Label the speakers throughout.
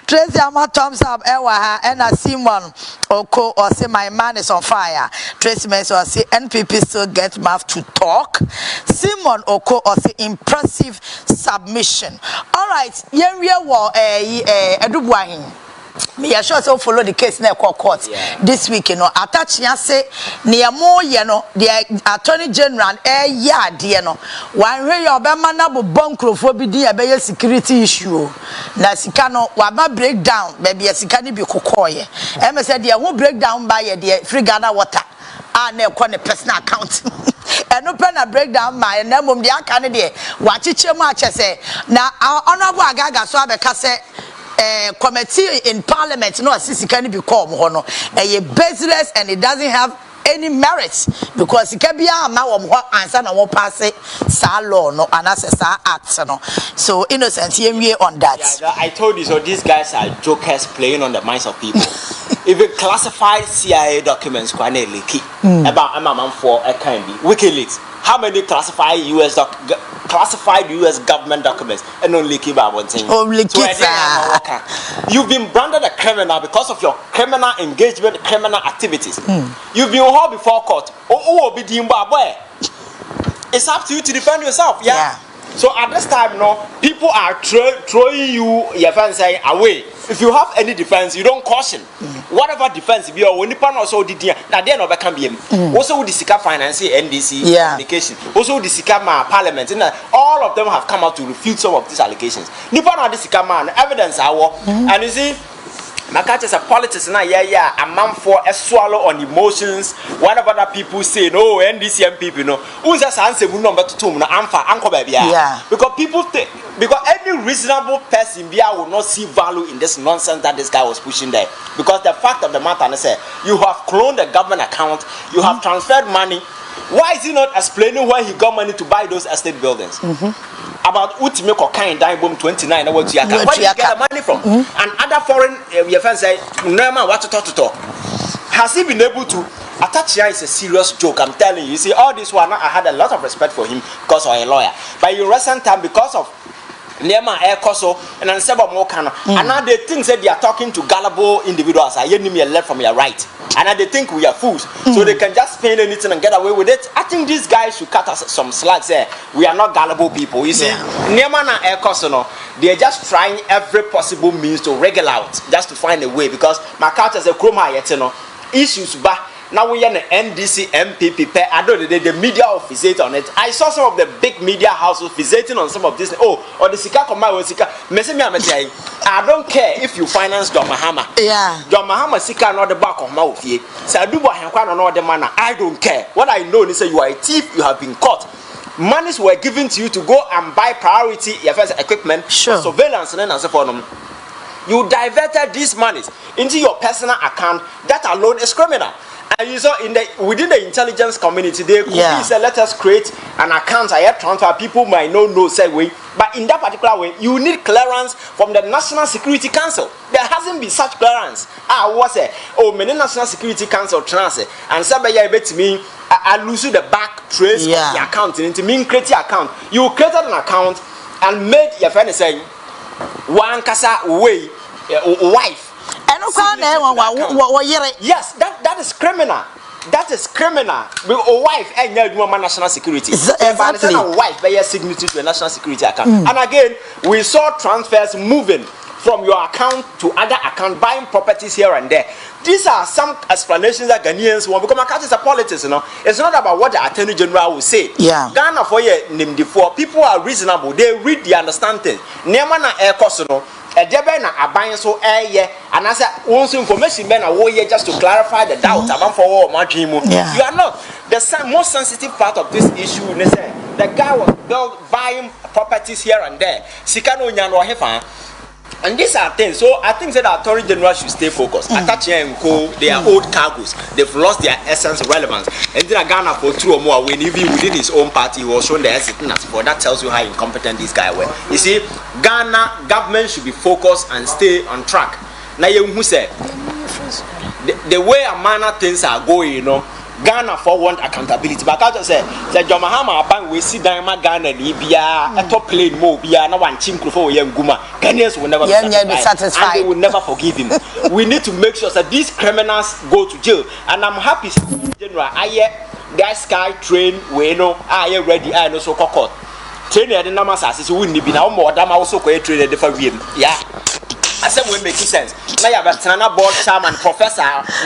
Speaker 1: Tracy Ama thumbs up ewa and a Simon Oko or say my man is on fire. Tracy Menso or say NPP still get mouth to talk. Simon Oko or say impressive submission. All right, Yenria wa Edu Boahen. Me sure so follow the case na court this week, you know. Attah say near more, you know, the Attorney General ya dear no. One way your bema na bo bunkrophobia be security issue. Na sikano waba breakdown baby sikani bi kokoye. Em say there won't break down by the free Ghana water. Ah na ekọ ne personal account. Eno pe na breakdown my na mum dia aka ne de wachiche mu ache say na honorable Agaga so abeka say committee in parliament no assist can be called hono a baseless and it doesn't have any merits because it can be a ma wo answer na wo pass sa law no and as sa act no so innocent here on that.
Speaker 2: Yeah, I told you so these guys are jokers playing on the minds of people. If you classify CIA documents quite leaky about a man for a kind WikiLeaks, how many classified US government documents and only keep about one thing? You've been branded a criminal because of your criminal engagement, criminal activities. You've been hauled before court. It's up to you to defend yourself. Yeah. So at this time, no, people are throwing you your fans say away. If you have any defense, you don't caution. Whatever defense if you are when you also did now they never can be also the Sika finance NDC application, also the Sika parliament, and all of them have come out to refute some of these allegations. Nippon are the Sika man evidence our and you see my catch is a politics now, a man for a swallow on emotions. Whatever that people say, no, NDC people, no, who's a answer number 2, no, uncle baby, because people think, because any reasonable person will not see value in this nonsense that this guy was pushing there. Because the fact of the matter is, you have cloned the government account, you have transferred money. Why is he not explaining where he got money to buy those estate buildings? About Utimeko Kain dying boom 29, where did you get the money from? And other foreign your friends say, no, what to talk. Has he been able to attach? Is a serious joke, I'm telling you. You see, all this one, I had a lot of respect for him because of a lawyer. But in recent time, because of Nema Air Koso and Anseba Mokano, and now they think that they are talking to gullible individuals. I hear me left from your right. And now they think we are fools, so they can just spend anything and get away with it. I think these guys should cut us some slack there. We are not gullible people. You see, Nema na Air Koso, they are just trying every possible means to wriggle out, just to find a way. Because my culture is a chroma yet, issues back. Now we are an NDC MPP. I don't know the media officiate on it. I saw some of the big media houses officiating on some of this. Oh, or the Sika Koma or Sika. I don't care if you finance John Mahama. Yeah. John Mahama Sika not the back of mouth here. So I do what I can on the manner. I don't care. What I know is that you are a thief. You have been caught. Monies were given to you to go and buy priority equipment, surveillance, and so forth. You diverted these monies into your personal account. That alone is criminal. And you saw within the intelligence community, they could say, let us create an account. I have transfer. People might not know say way, but in that particular way, you need clearance from the National Security Council. There hasn't been such clearance. Was it? Oh, many National Security Council transfer and somebody bet me. I lose the back trace of the account into me create your account. You created an account and made your friend say one casa way wife. Yes, that is criminal. That is criminal. A wife and national security. Exactly. A wife by your signature to a national security account. And again, we saw transfers moving from your account to other account, buying properties here and there. These are some explanations that Ghanaians want because my country is a politics, It's not about what the Attorney General will say. Yeah. Ghana for you name before people are reasonable. They read, they understand things. Nemana air cost, a debena a buying so and I said once information men are here just to clarify the doubt about for all my dream. You are not the most sensitive part of this issue. The guy was buying properties here and there. Sikano Nyano Hefa. And these are things. So I think that the Attorney General should stay focused. Attah and Co, they are old cargoes. They've lost their essence, relevance. And then Ghana for 2 or more, when even within his own party, he was shown the hesitance for. That tells you how incompetent this guy was. You see, Ghana government should be focused and stay on track. Now, who said the way a manner things are going, Ghana for want accountability. But I just say the Jomahama bank we see Diamond Ghana Libya a top plane mo bia na one chinku for young Guma. Ghanaians will never be satisfied. And they will never forgive him. We need to make sure that these criminals go to jail. And I'm happy General that sky train we know I ready I know so court. Train the number says we wouldn't be now more than also train a different way. Yeah. I said we make sense. Now you have a Tana board chairman professor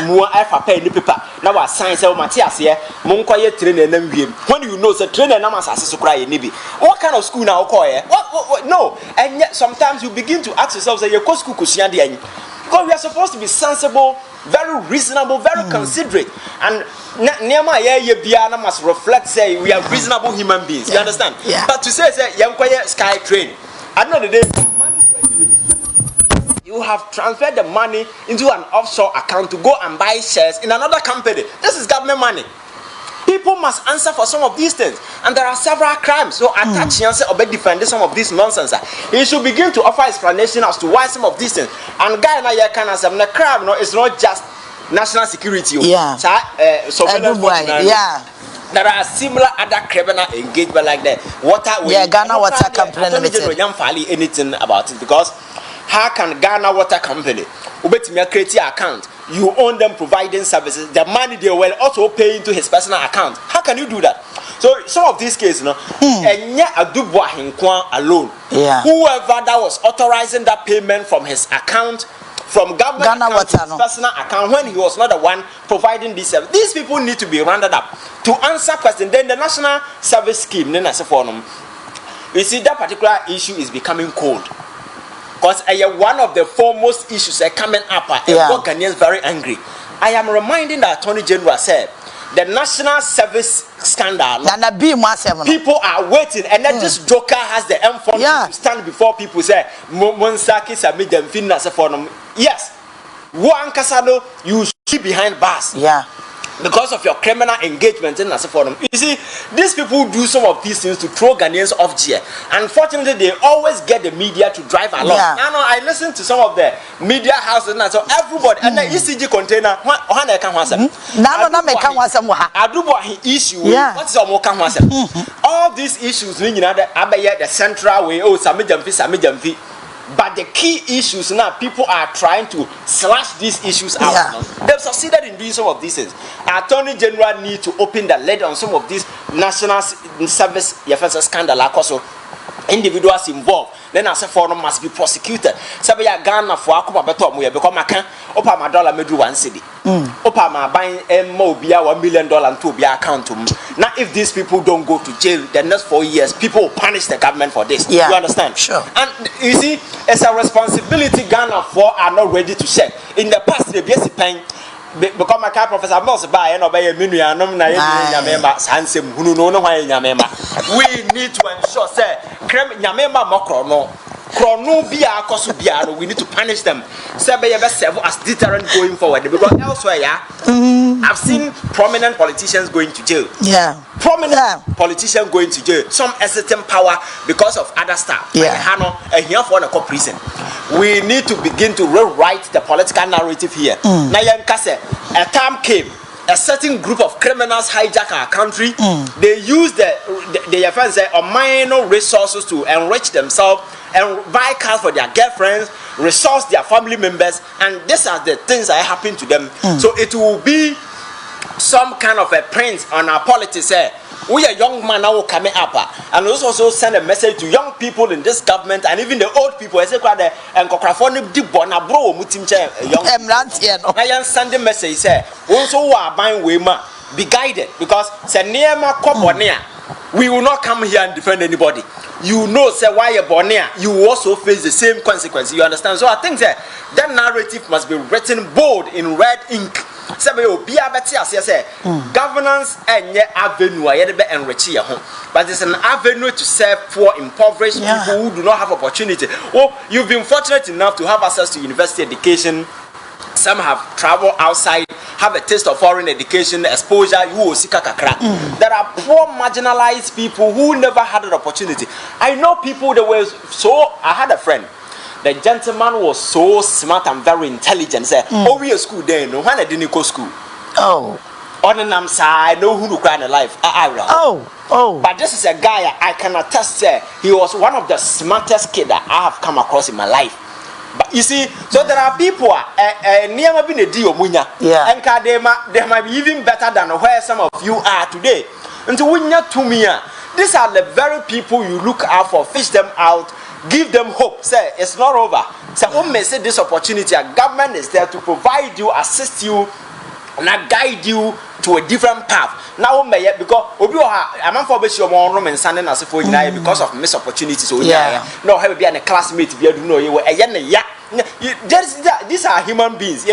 Speaker 2: more alpha pay the paper. Now our science of Matthias here, Monkoye train and then when you know the trainer number says to cry nibi. What kind of school now call what no, and yet sometimes you begin to ask yourself say your school kusiandi because we are supposed to be sensible, very reasonable, very considerate, and Nema ye biana must reflect say we are reasonable human beings. You understand?
Speaker 1: Yeah.
Speaker 2: But to say young sky train, at the end of the day, you have transferred the money into an offshore account to go and buy shares in another company. This is government money. People must answer for some of these things, and there are several crimes. So Attah or defending some of this nonsense. He should begin to offer explanation as to why some of these things. And guy na ya can answer the crime. No, it's not just national security.
Speaker 1: Yeah. Yeah.
Speaker 2: There are similar other criminal engagement like that.
Speaker 1: Ghana Water Company Limited.
Speaker 2: Anything about it because how can Ghana Water Company create an account? You own them providing services. The money they will also pay into his personal account. How can you do that? So some of these cases, and yet a Boahen alone.
Speaker 1: Yeah.
Speaker 2: Whoever that was authorizing that payment from his account, from government
Speaker 1: Ghana
Speaker 2: account
Speaker 1: Water,
Speaker 2: to his personal account, when he was not the one providing this service. These people need to be rounded up to answer questions. Then the national service scheme, then as a forum, you see that particular issue is becoming cold. Because one of the foremost issues coming up and got Ghanaians very angry. I am reminding the Attorney General said the national service scandal. People are waiting, and then this joker has the emphasis to stand before people say, yes, you should be behind bars.
Speaker 1: Yeah.
Speaker 2: Because of your criminal engagement in as a forum. You see, these people do some of these things to throw Ghanaians off gear. Unfortunately, they always get the media to drive along.
Speaker 1: Yeah.
Speaker 2: Now, I listen to some of the media houses and so everybody and the ECG container. Issue. What's all these issues mean the central way. Oh, Samijamfi. But the key issues now, people are trying to slash these issues out. Yeah. They've succeeded in doing some of these things. Attorney General need to open the lid on some of these national service scandal. Also, individuals involved. Then as a forum must be prosecuted. Sabaya Ghana for Akuma Beto Muya because Macan Opa Madola Medu 1 cedi. Opa ma buying Mobia $1 million to be account to. Now, if these people don't go to jail the next 4 years, people will punish the government for this.
Speaker 1: Yeah.
Speaker 2: You understand?
Speaker 1: Sure.
Speaker 2: And you see, it's a responsibility Ghana for are not ready to share. In the past, the basic pain. Because my car professor must buy and obey a million. We need to ensure, say, Yamema Mokrono. We need to punish them. Serve as deterrent going forward. Because elsewhere, I've seen prominent politicians going to jail.
Speaker 1: Yeah.
Speaker 2: Prominent politicians going to jail. Some exerting power because of other stuff.
Speaker 1: Yeah.
Speaker 2: And here for a prison. We need to begin to rewrite the political narrative here. A time came. A certain group of criminals hijack our country. They use the minor resources to enrich themselves and buy cars for their girlfriends, resource their family members, and these are the things that happen to them. So it will be some kind of a print on our politics. We are young man now coming up, and also send a message to young people in this government and even the old people. I say, and Cocraphone deep bona bro, mutimche young. I send a message say, also are buying Wema, be guided because say near my Cobonia, we will not come here and defend anybody. You know, say why you're born here, you also face the same consequence. You understand? So I think that narrative must be written bold in red ink. Governance and avenue enrich your home, but it's an avenue to serve poor, impoverished people who do not have opportunity. Oh, you've been fortunate enough to have access to university education. Some have traveled outside, have a taste of foreign education, exposure. You will see kakra. There are poor, marginalized people who never had an opportunity. I know people that were so. I had a friend. The gentleman was so smart and very intelligent. Said, "Oh, we are school there. No, when I didn't go school. On an am side, no who cry in life.
Speaker 1: Oh.
Speaker 2: But this is a guy I can attest to. He was one of the smartest kids that I have come across in my life. But you see, so there are people never been a deal munya.
Speaker 1: Yeah.
Speaker 2: And they might be even better than where some of you are today. And to win to me, these are the very people you look out for, fish them out, give them hope. Say it's not over. So when may say this opportunity, a government is there to provide you, assist you, and guide you to a different path. Now because I'm for best your room and Sunday as for because of missed opportunities. So no have be a classmate be know you these are human beings.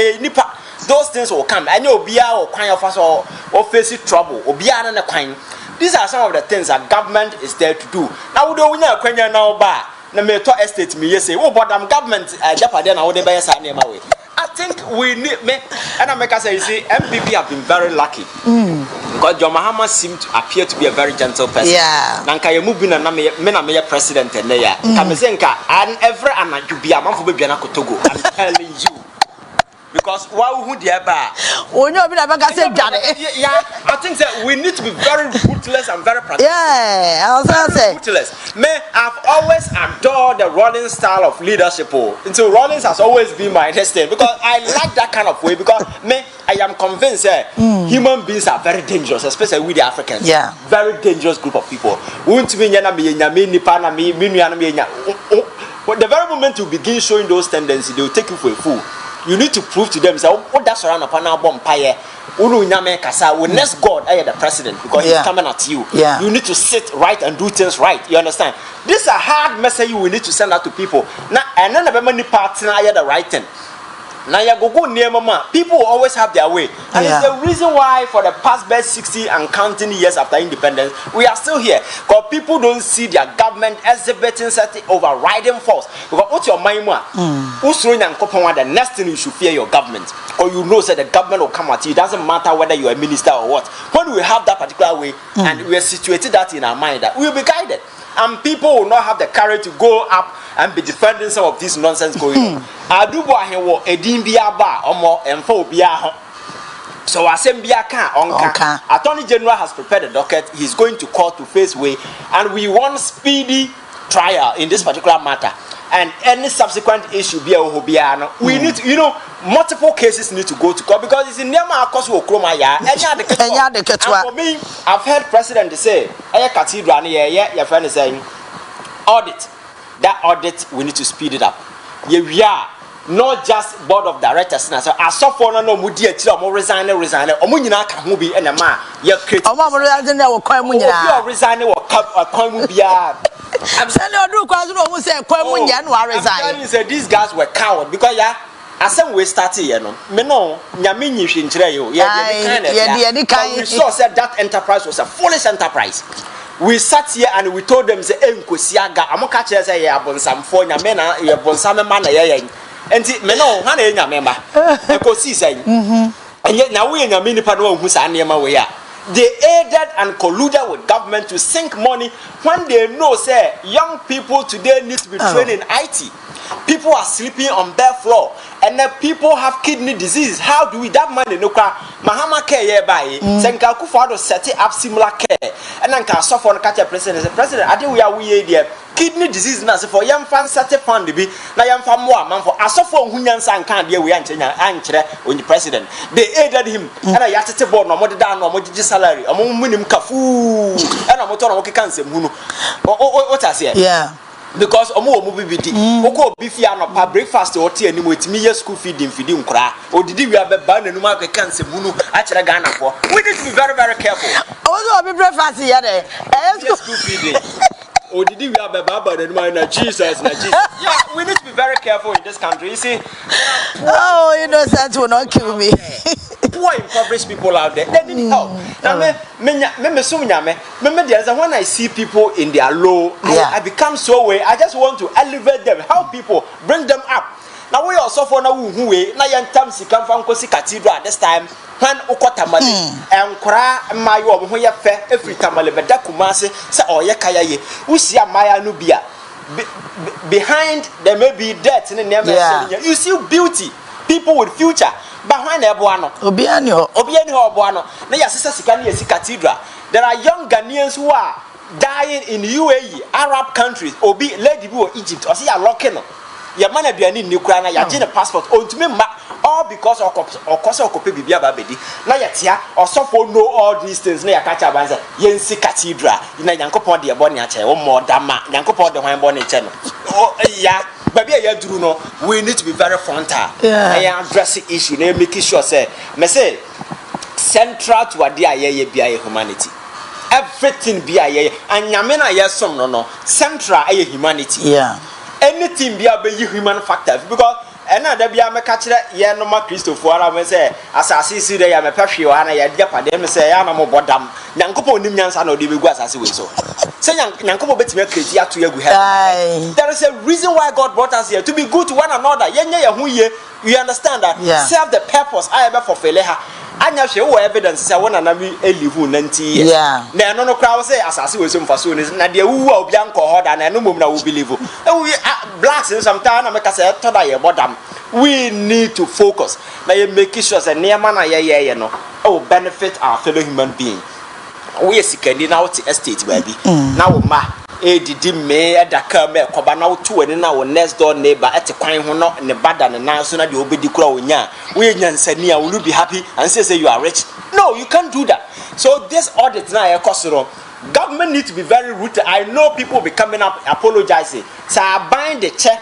Speaker 2: Those things will come. And you'll be or kind of us or face trouble or be on the kind. These are some of the things that government is there to do. Now we don't know when you're now bar. Na me to estate me say, oh, but government Japan now they buy a name away. I think we need me and I make us say, you see, MPP have been very lucky. Because John Mahama seemed to appear to be a very gentle person.
Speaker 1: Yeah.
Speaker 2: Nanka you move in and I'm president and there. Kamizenka and every and you be a man for baby and Togo. I'm telling you. Because why would you ever?
Speaker 1: Oh, no, I said,
Speaker 2: yeah, I think that we need to be very ruthless and very practical.
Speaker 1: Yeah, I was going to say
Speaker 2: ruthless. I've always adored the Rollins style of leadership. And so Rollins has always been my destiny because I like that kind of way. Because I am convinced human beings are very dangerous, especially with the Africans.
Speaker 1: Yeah,
Speaker 2: very dangerous group of people. The very moment you begin showing those tendencies, they will take you for a fool. You need to prove to them say what that's around upon our bonfire. Unu nyame kasa we next God the president because he's coming at you.
Speaker 1: Yeah.
Speaker 2: You need to sit right and do things right. You understand? This is a hard message you will need to send out to people. Now and then the many partner the right thing. Now you go near mama. People will always have their way. And it's the reason why for the past best 60 and counting years after independence, we are still here. Because people don't see their government exhibiting certain overriding force. Because what's your mind? The next thing you should fear your government. Or you know that the government will come at you. It doesn't matter whether you're a minister or what. When we have that particular way and we are situated that in our mind, that we will be guided. And people will not have the courage to go up and be defending some of this nonsense going on. Boahen wo edin bia ba omo emfa obia. So Assembia Onka. Attorney General has prepared a docket. He's going to court to face way, and we want speedy trial in this particular matter. And any subsequent issue be a we need to, multiple cases need to go to court because it's in Nema Akos wo kroma ya. And for me, I've heard President say, cathedral your friend is saying, audit. That audit we need to speed it up. We are not just board of directors. So I saw for no mudi resign. Omunyina ka ho bi na ma ya create.
Speaker 1: resign na wo kwan mu nyina.
Speaker 2: Resign wo kwan mu bia.
Speaker 1: I'm saying you do kwazo no mu say kwan mu nyina no resign.
Speaker 2: I'm saying these guys were coward because asem we started here no. Me no nyame nyihwe nkyere yo. We saw said that enterprise was a foolish enterprise. We sat here and we told them say enkosiaga amoka kire say ya bonsamfo nyame na ya bonsame ma na ye enti me no ha na nyame ma enkosi say and now we nyame nipa no hu sa na we ya they aided and colluded with government to sink money when they know say young people today need to be trained in IT. People are sleeping on bare floor and the people have kidney disease. How do we that money no kwa Mahama Kyea by Senka Kufado set up similar care and then can suffer on catch a president as a president. I think we are there. Kidney disease na for young fan set fund be na young fan more man for asofo hunyan san kan dia we anchenya anchere on the president. They aided him and I yatete board no mo da no mo gigi salary omo munim kafu and omo to no ke kan sem hunu what I say
Speaker 1: yeah
Speaker 2: because omo bibidi oko bifia no pa breakfast o tie ani mo etimi ye school feeding nkura odidi wi abeba nanum akeka nsebunu a kire Ghana for we need to be very very careful
Speaker 1: ozo be breakfast here there
Speaker 2: school feeding odidi wi abeba nanum na Jesus yeah we need to be very careful in this country you see
Speaker 1: oh innocent will not kill me
Speaker 2: poor impoverished people out there they need help now when I see people in their low I become so way I just want to elevate them help people bring them up now we also for now who way now young time si come from Kosi Cathedral at this time when Okotamali and Kora Mayo when you fair every tamale but that kumase say oh yeah Kyea usia Maya Nubia behind there may be death in the name you see beauty people with future Behind Ebuano, Obiani or Buano, Naya Sister Sikani Cathedral. There are young Ghanaians who are dying in UAE, Arab countries, Obi, Lady or Egypt, or see a local. Your man be any new crown, your gene passport, on to me, all because of course of copy Bibia Babedi. Now yet or so for know all these things near Cachabanza, Yensi Cathedral, in a Yankopo de Boniache, or more Dama, Yankopo de Wine Bonnet channel. Oh, yeah. Baby, I do know we need to be very frontal. I am addressing issue, making sure say, me say central to a dia be humanity. Everything be and Yamena yes some no central a humanity.
Speaker 1: Yeah.
Speaker 2: Anything be a human factor because another be a catch that yeah no more Christopher I say as I see there I'm a passion and I had them say I'm a more bodam. Yankopo Nimians and the Biguas as we so. Say Yankopo bet me crazy to you. There is a reason why God brought us here to be good to one another. You understand that?
Speaker 1: Yeah.
Speaker 2: Serve the purpose. I ever for Feleha. I know she evidence. I want to live 90 years. Yeah. Now no crowd say as I see with some for soon is not the who are Bianco hard and no moment will believe. We blacks in some time. I make us say bottom. We need to focus. Now you make sure that near man you know will benefit our fellow human being. We are sick in our estate, baby. Now, ma, did me at the come, Cobana, two and now next door neighbor at the crime who not in the bad and now sooner you will be the crow. We said, will you be happy and say you are rich? No, you can't do that. So, this audit now, government needs to be very rooted. I know people will be coming up apologizing. So, I bind the check.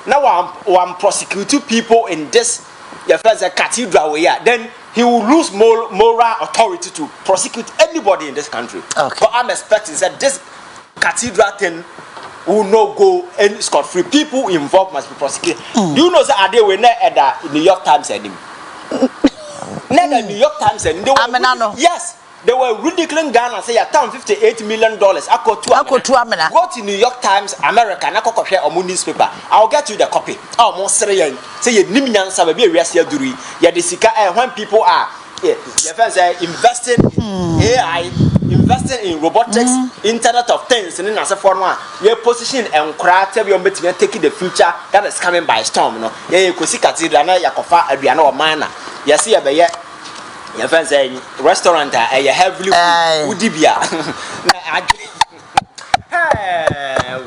Speaker 2: Now, I'm prosecuting people in this. Your friends a cathedral where then he will lose moral authority to prosecute anybody in this country. Okay. But I'm expecting that this cathedral thing will not go any scot-free. People involved must be prosecuted. Do you know that they were at the New York Times and him? The New York Times and yes. They were ridiculing Ghana say $58 million. Go to New York Times, America, and I could share a newspaper. I'll get you the copy. Oh, most say you Nimian Sababi, Rasia Duri. Yadisika, when people are investing in AI, investing in robotics, Internet of Things, and in as a form, your position and creative, you're taking the future that is coming by storm. No, you could see Cathedral, Yakofa, Adriano, or Mana. Yes, yeah, your friends say restaurant a heavily udibia.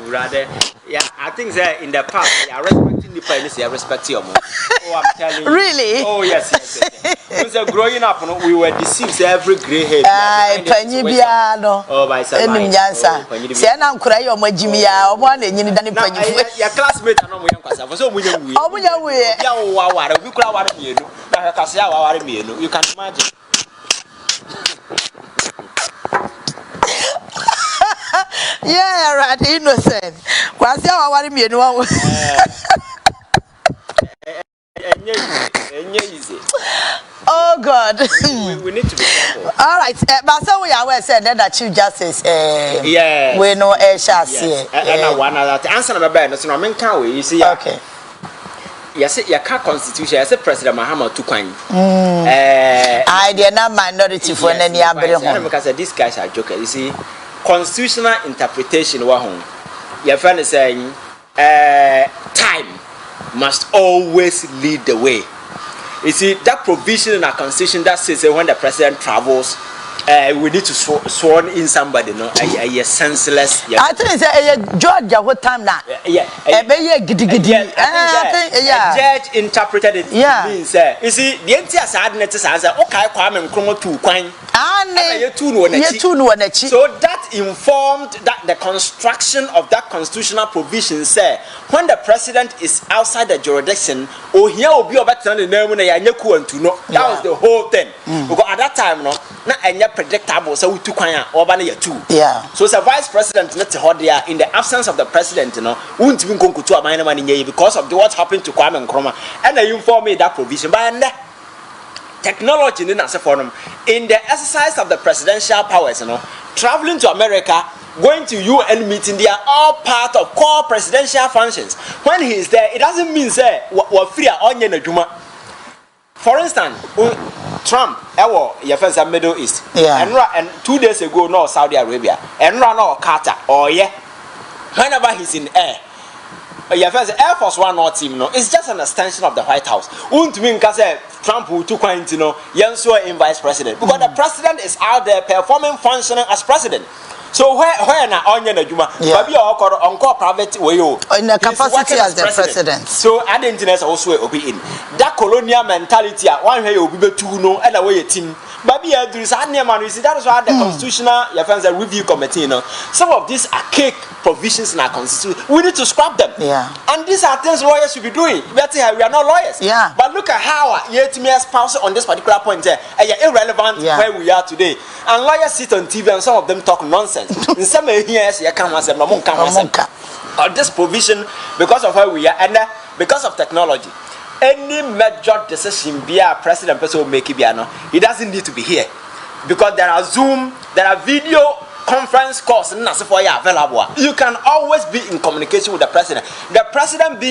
Speaker 2: Rather, yeah, I think that in the past, they are respecting the parents, they are respecting your mom. Oh, I'm telling you.
Speaker 1: Really?
Speaker 2: Oh, yes. Because growing up, we were deceived every grey hair.
Speaker 1: Oh, by some I'm crying on my Jimmy. I want to your classmate. I know you can imagine. Yeah, right, innocent. What's your worry me? Oh God.
Speaker 2: We need to be careful.
Speaker 1: All right, but so we are said that Chief Justice
Speaker 2: yeah.
Speaker 1: We know shall see.
Speaker 2: And one other answer number bad, so I'm in Kyea, you see. Okay. Yes, your constitution as a President Mahama to coin.
Speaker 1: I did not minority for any other
Speaker 2: because these guys are jokers. You see, constitutional interpretation. Your friend is saying, time must always lead the way. You see, that provision in our constitution that says when the president travels, we need to sworn in somebody, no, a senseless. Yeah.
Speaker 1: I think it's Georgia. What time now?
Speaker 2: Yeah, judge interpreted it. Yeah, means you see, the entire sadness is okay. Kwame Nkrumah too quine. So that informed that the construction of that constitutional provision say when the president is outside the jurisdiction, or here will be about the name when to know. That was the whole thing. Because at that time, no, not predictable. So we took or two. Yeah. So as a vice president, not there in the absence of the president, you know, wouldn't even go to a minor money because of what happened to Kwame Nkrumah, and they informed me that provision. But technology in the exercise of the presidential powers, you know, traveling to America, going to UN meeting, they are all part of core presidential functions. When he is there, it doesn't mean say we're free on your. For instance, Trump, your friends are Middle East, and 2 days ago, no Saudi Arabia, and run or Qatar, or whenever he's in air. your friends, Air Force One or team, no, it's just an extension of the White House. Wouldn't mean because Trump will too quaint, you know, Yanso in vice president. Because the president is out there performing, functioning as president. So where na onion a juma, baby or private way
Speaker 1: in the capacity as the president.
Speaker 2: So I didn't also be in that colonial mentality. One way you be two no, and away a team. Baby, there is a name and that is why the constitutional review committee. No, some of these archaic provisions in our constitution, we need to scrap them.
Speaker 1: Yeah,
Speaker 2: and these are things lawyers should be doing. Better we are not lawyers.
Speaker 1: Yeah,
Speaker 2: but look at how yet me espouse on this particular point. Irrelevant where we are today, and lawyers sit on TV and some of them talk nonsense. In some areas, you can't answer, this provision because of where we are and because of technology. Any major decision be a president person will make it, he doesn't need to be here because there are Zoom, there are video conference calls and that's for you available. You can always be in communication with the president. The president being